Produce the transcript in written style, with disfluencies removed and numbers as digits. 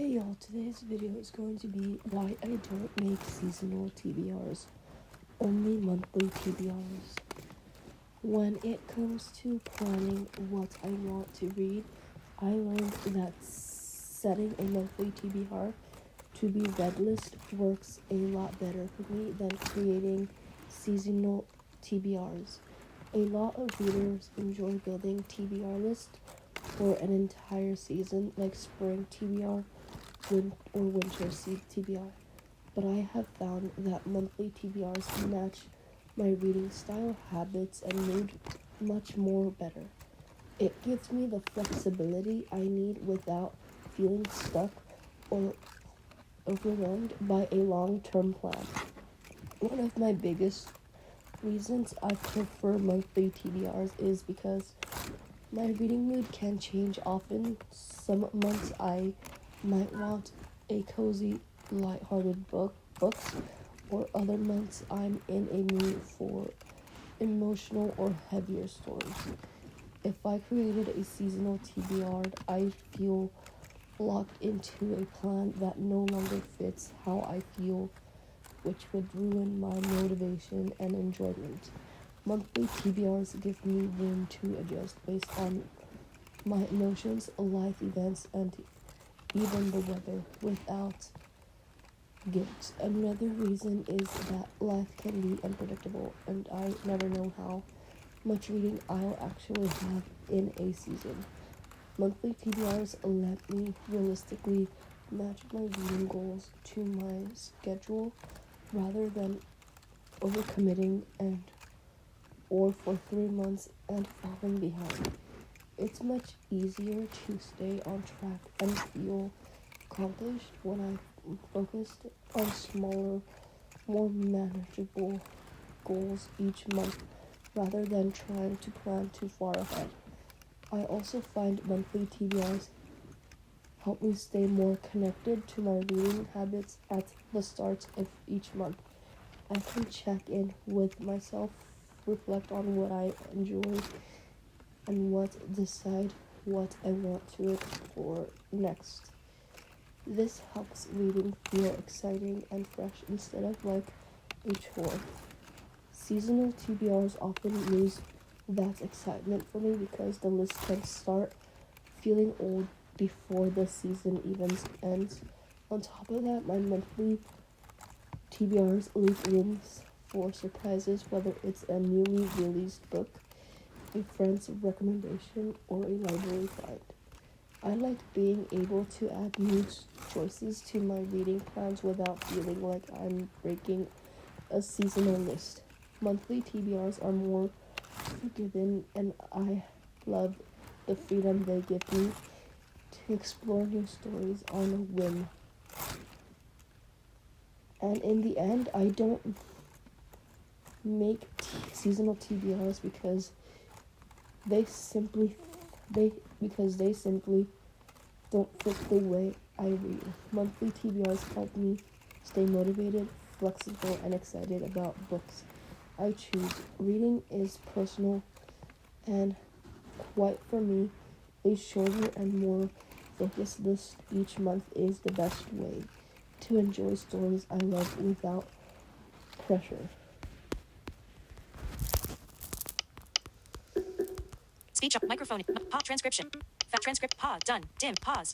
Hey y'all, today's video is going to be why I don't make seasonal TBRs, only monthly TBRs. When it comes to planning what I want to read, I learned that setting a monthly TBR to be read list works a lot better for me than creating seasonal TBRs. A lot of readers enjoy building TBR lists for an entire season, like spring TBR or winter TBR, but I have found that monthly TBRs match my reading style, habits, and mood much more better. It gives me the flexibility I need without feeling stuck or overwhelmed by a long-term plan. One of my biggest reasons I prefer monthly TBRs is because my reading mood can change often. Some months I might want a cozy, lighthearted books, or other months I'm in a mood for emotional or heavier stories. If I created a seasonal TBR, I feel locked into a plan that no longer fits how I feel, which would ruin my motivation and enjoyment. Monthly TBRs give me room to adjust based on my emotions, life events, and even the weather without guilt. Another reason is that life can be unpredictable, and I never know how much reading I'll actually have in a season. Monthly TBRs let me realistically match my reading goals to my schedule rather than overcommitting or for 3 months and falling behind. It's much easier to stay on track and feel accomplished when I'm focused on smaller, more manageable goals each month rather than trying to plan too far ahead. I also find monthly TBRs help me stay more connected to my reading habits at the start of each month. I can check in with myself, reflect on what I enjoy, and decide what I want to explore next. This helps reading feel exciting and fresh instead of like a chore. Seasonal TBRs often lose that excitement for me because the list can start feeling old before the season even ends. On top of that, my monthly TBRs leave rooms for surprises, whether it's a newly released book, a friend's recommendation, or a library find. I like being able to add new choices to my reading plans without feeling like I'm breaking a seasonal list. Monthly TBRs are more forgiving, and I love the freedom they give me to explore new stories on a whim. And in the end, I don't make seasonal TBRs because they simply don't fit the way I read. Monthly TBRs help me stay motivated, flexible, and excited about books I choose. Reading is personal, and quite for me, a shorter and more focused list each month is the best way to enjoy stories I love without pressure. Speech up. Microphone. Pause. Transcription. Transcript. Pause. Done. Dim. Pause.